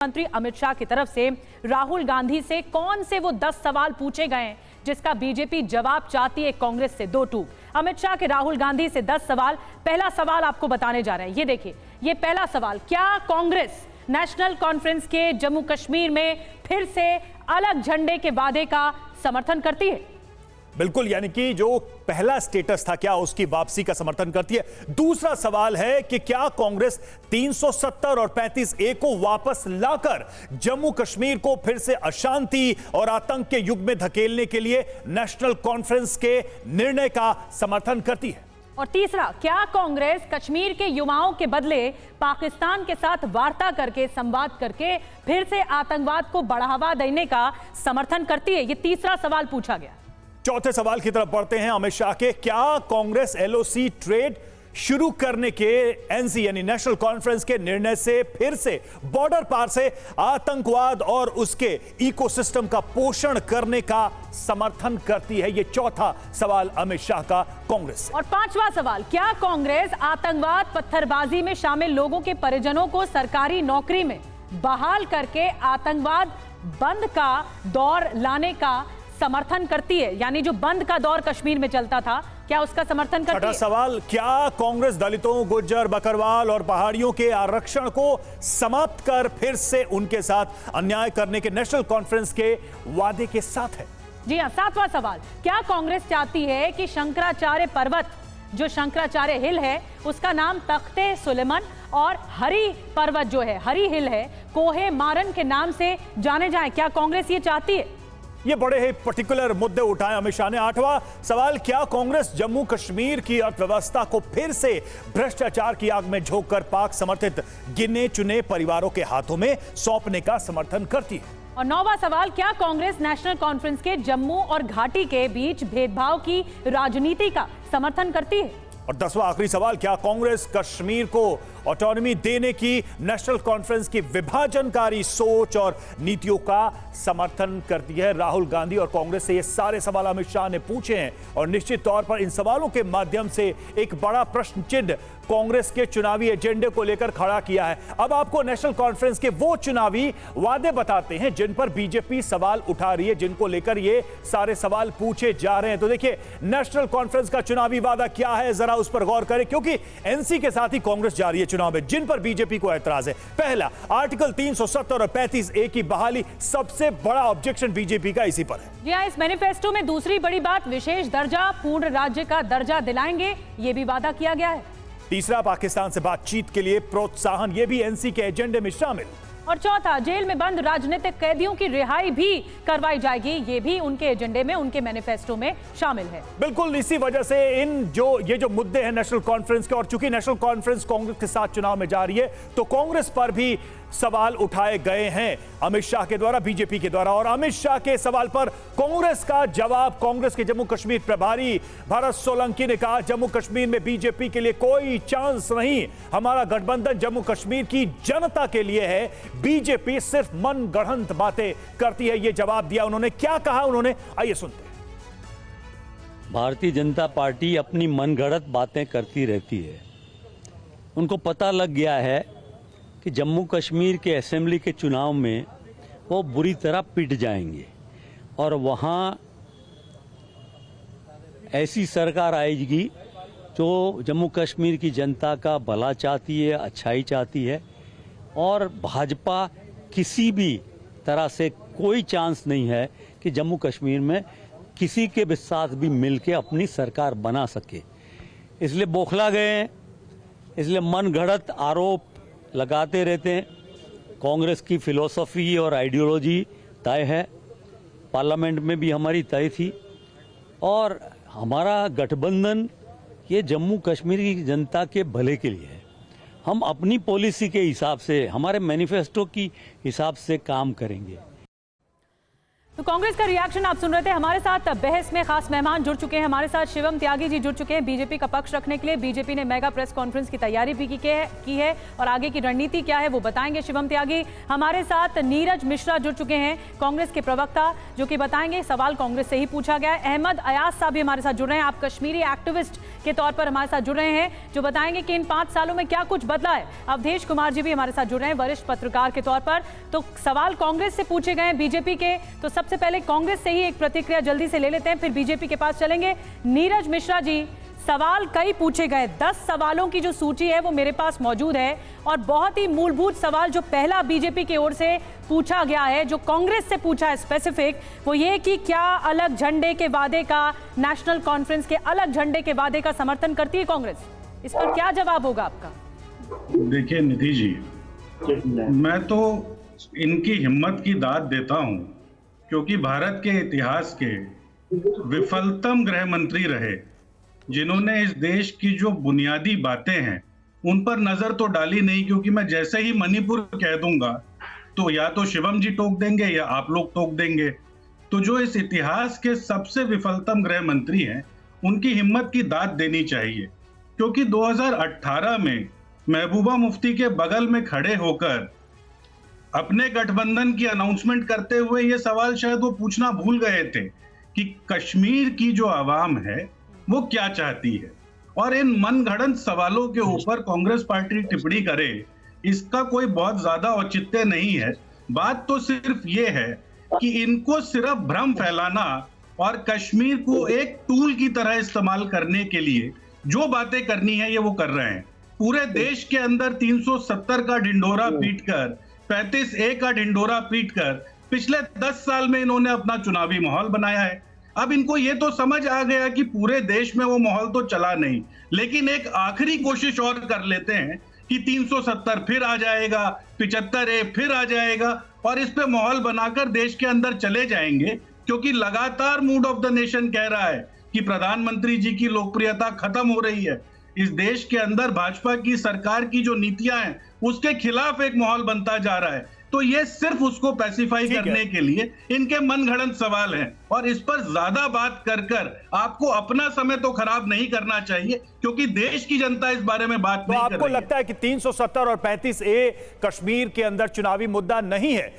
मंत्री अमित शाह की तरफ से राहुल गांधी से कौन से वो 10 सवाल पूछे गए हैं जिसका बीजेपी जवाब चाहती है कांग्रेस से दो टूक। अमित शाह के राहुल गांधी से 10 सवाल। पहला सवाल आपको बताने जा रहे हैं, ये देखिए, ये पहला सवाल, क्या कांग्रेस नेशनल कॉन्फ्रेंस के जम्मू कश्मीर में फिर से अलग झंडे के वादे का समर्थन करती है? बिल्कुल, यानी कि जो पहला स्टेटस था क्या उसकी वापसी का समर्थन करती है। दूसरा सवाल है कि क्या कांग्रेस 370 और 35A को वापस लाकर जम्मू कश्मीर को फिर से अशांति और आतंक के युग में धकेलने के लिए नेशनल कॉन्फ्रेंस के निर्णय का समर्थन करती है। और तीसरा, क्या कांग्रेस कश्मीर के युवाओं के बदले पाकिस्तान के साथ वार्ता करके, संवाद करके फिर से आतंकवाद को बढ़ावा देने का समर्थन करती है? ये तीसरा सवाल पूछा गया। चौथे सवाल की तरफ बढ़ते हैं अमित शाह के। क्या कांग्रेस LOC ट्रेड शुरू करने के NC यानी नेशनल कॉन्फ्रेंस के निर्णय से फिर से बॉर्डर पार से आतंकवाद और उसके इकोसिस्टम का पोषण करने का समर्थन करती है? यह चौथा सवाल अमित शाह का कांग्रेस। और पांचवा सवाल, क्या कांग्रेस आतंकवाद पत्थरबाजी में शामिल लोगों के परिजनों को सरकारी नौकरी में बहाल करके आतंकवाद बंद का दौर लाने का समर्थन करती है? यानी जो बंद का दौर कश्मीर में चलता था, क्या उसका समर्थन करती है? छठा सवाल, क्या कांग्रेस दलितों, गुज्जर, बकरवाल और पहाड़ियों के आरक्षण को समाप्त कर फिर से उनके साथ अन्याय करने के नेशनल कॉन्फ्रेंस के वादे के साथ है? जी हां। सातवां सवाल, क्या कांग्रेस चाहती है कि शंकराचार्य पर्वत, जो शंकराचार्य हिल है, उसका नाम तख्ते सुलेमान और हरी पर्वत जो है, हरी हिल है, कोहे मारन के नाम से जाने जाए? क्या कांग्रेस ये चाहती है? ये बड़े ही पर्टिकुलर मुद्दे उठाए अमित शाह ने। आठवां सवाल, क्या कांग्रेस जम्मू कश्मीर की अर्थव्यवस्था को फिर से भ्रष्टाचार की आग में झोंककर पाक समर्थित गिने चुने परिवारों के हाथों में सौंपने का समर्थन करती है? और नौवां सवाल, क्या कांग्रेस नेशनल कॉन्फ्रेंस के जम्मू और घाटी के बीच भेदभाव की राजनीति का समर्थन करती है? और 10वां आखिरी सवाल, क्या कांग्रेस कश्मीर को ऑटोनॉमी देने की नेशनल कॉन्फ्रेंस की विभाजनकारी सोच और नीतियों का समर्थन करती है? राहुल गांधी और कांग्रेस से ये सारे सवाल अमित शाह ने पूछे हैं और निश्चित तौर पर इन सवालों के माध्यम से एक बड़ा प्रश्न चिन्ह कांग्रेस के चुनावी एजेंडे को लेकर खड़ा किया है। अब आपको नेशनल कॉन्फ्रेंस के वो चुनावी वादे बताते हैं जिन पर बीजेपी सवाल उठा रही है, जिनको लेकर ये सारे सवाल पूछे जा रहे हैं। तो देखिए, नेशनल कॉन्फ्रेंस का चुनावी वादा क्या है, जरा उस पर गौर करें, क्योंकि एनसी के साथ ही कांग्रेस जा रही है चुनाव में, जिन पर बीजेपी को ऐतराज है। पहला, आर्टिकल 370 और 35A की बहाली, सबसे बड़ा ऑब्जेक्शन बीजेपी का इसी पर है। जी हां, इस मैनिफेस्टो में दूसरी बड़ी बात, विशेष दर्जा, पूर्ण राज्य का दर्जा दिलाएंगे, ये भी वादा किया गया है। तीसरा, पाकिस्तान से बातचीत के लिए प्रोत्साहन, यह भी एनसी के एजेंडे में शामिल। और चौथा, जेल में बंद राजनीतिक कैदियों की रिहाई भी करवाई जाएगी, ये भी उनके एजेंडे में, उनके मैनिफेस्टो में शामिल है। बिल्कुल, इसी वजह से ये जो मुद्दे हैं नेशनल कॉन्फ्रेंस के, और चूंकि नेशनल कॉन्फ्रेंस कांग्रेस के साथ चुनाव में जा रही है, तो कांग्रेस पर भी सवाल उठाए गए हैं अमित शाह के द्वारा, बीजेपी के द्वारा। और अमित शाह के सवाल पर कांग्रेस का जवाब, कांग्रेस के जम्मू कश्मीर प्रभारी भरत सोलंकी ने कहा, जम्मू कश्मीर में बीजेपी के लिए कोई चांस नहीं, हमारा गठबंधन जम्मू कश्मीर की जनता के लिए है, बीजेपी सिर्फ मनगढ़ंत बातें करती है। यह जवाब दिया उन्होंने। क्या कहा उन्होंने, आइए सुनते हैं। भारतीय जनता पार्टी अपनी मनगढ़ंत बातें करती रहती है। उनको पता लग गया है कि जम्मू कश्मीर के असेंबली के चुनाव में वो बुरी तरह पिट जाएंगे और वहाँ ऐसी सरकार आएगी जो जम्मू कश्मीर की जनता का भला चाहती है, अच्छाई चाहती है, और भाजपा किसी भी तरह से कोई चांस नहीं है कि जम्मू कश्मीर में किसी के भी साथ भी मिलके अपनी सरकार बना सके। इसलिए बौखला गए हैं, इसलिए मनगढ़ंत आरोप लगाते रहते हैं। कांग्रेस की फिलॉसफी और आइडियोलॉजी तय है, पार्लियामेंट में भी हमारी तय थी, और हमारा गठबंधन ये जम्मू कश्मीर की जनता के भले के लिए है। हम अपनी पॉलिसी के हिसाब से, हमारे मैनिफेस्टो की हिसाब से काम करेंगे। तो कांग्रेस का रिएक्शन आप सुन रहे थे। हमारे साथ बहस में खास मेहमान जुड़ चुके हैं। हमारे साथ शिवम त्यागी जी जुड़ चुके हैं बीजेपी का पक्ष रखने के लिए। बीजेपी ने मेगा प्रेस कॉन्फ्रेंस की तैयारी भी की है और आगे की रणनीति क्या है वो बताएंगे शिवम त्यागी। हमारे साथ नीरज मिश्रा जुड़ चुके हैं, कांग्रेस के प्रवक्ता, जो कि बताएंगे सवाल कांग्रेस से ही पूछा गया है। अहमद अयाज साहब भी हमारे साथ जुड़ रहे हैं, आप कश्मीरी एक्टिविस्ट के तौर पर हमारे साथ जुड़ रहे हैं, जो बताएंगे कि इन 5 सालों में क्या कुछ बदला है। अवधेश कुमार जी भी हमारे साथ जुड़ रहे हैं, वरिष्ठ पत्रकार के तौर पर। तो सवाल कांग्रेस से पूछे गए हैं बीजेपी के, तो सबसे पहले कांग्रेस से ही एक प्रतिक्रिया जल्दी से ले लेते हैं, फिर बीजेपी के पास चलेंगे। नीरज मिश्रा जी, सवाल कई पूछे गए, 10 सवालों की जो सूची है वो मेरे पास मौजूद है और बहुत ही मूलभूत सवाल जो पहला बीजेपी की ओर से पूछा गया है, जो कांग्रेस से पूछा है स्पेसिफिक, वो ये कि क्या अलग झंडे के वादे का, नेशनल कॉन्फ्रेंस के अलग झंडे के वादे का समर्थन करती है कांग्रेस? इस पर क्या जवाब होगा आपका? देखिए निधि जी, मैं तो इनकी हिम्मत की दाद देता हूं, क्योंकि भारत के इतिहास के विफलतम गृह मंत्री रहे, जिन्होंने इस देश की जो बुनियादी बातें हैं उन पर नजर तो डाली नहीं। क्योंकि मैं जैसे ही मणिपुर कह दूंगा तो या तो शिवम जी टोक देंगे या आप लोग टोक देंगे। तो जो इस इतिहास के सबसे विफलतम गृह मंत्री हैं, उनकी हिम्मत की दाद देनी चाहिए। क्योंकि 2018 में महबूबा मुफ्ती के बगल में खड़े होकर अपने गठबंधन की अनाउंसमेंट करते हुए ये सवाल शायद वो पूछना भूल गए थे कि कश्मीर की जो आवाम है वो क्या चाहती है। और इन मनगढ़ंत सवालों के ऊपर कांग्रेस पार्टी टिप्पणी करे, इसका कोई बहुत ज्यादा औचित्य नहीं है। बात तो सिर्फ ये है कि इनको सिर्फ भ्रम फैलाना और कश्मीर को एक टूल की तरह इस्तेमाल करने के लिए जो बातें करनी है ये वो कर रहे हैं। पूरे देश के अंदर 370 का ढिंढोरा पीटकर, 35A का ढिंढोरा पीटकर पिछले 10 साल में इन्होंने अपना चुनावी माहौल बनाया है। अब इनको ये तो समझ आ गया कि पूरे देश में वो माहौल तो चला नहीं, लेकिन एक आखिरी कोशिश और कर लेते हैं कि 370 फिर आ जाएगा, 75A फिर आ जाएगा और इस पे माहौल बनाकर देश के अंदर चले जाएंगे। क्योंकि लगातार मूड ऑफ द नेशन कह रहा है कि प्रधानमंत्री जी की लोकप्रियता खत्म हो रही है। इस देश के अंदर भाजपा की सरकार की जो नीतियां हैं उसके खिलाफ एक माहौल बनता जा रहा है। तो ये सिर्फ उसको पैसिफाई करने के लिए इनके मनगढ़ंत सवाल हैं और इस पर ज्यादा बात कर आपको अपना समय तो खराब नहीं करना चाहिए, क्योंकि देश की जनता इस बारे में बात नहीं कर रही है। आपको लगता है कि 370 और 35A कश्मीर के अंदर चुनावी मुद्दा नहीं है?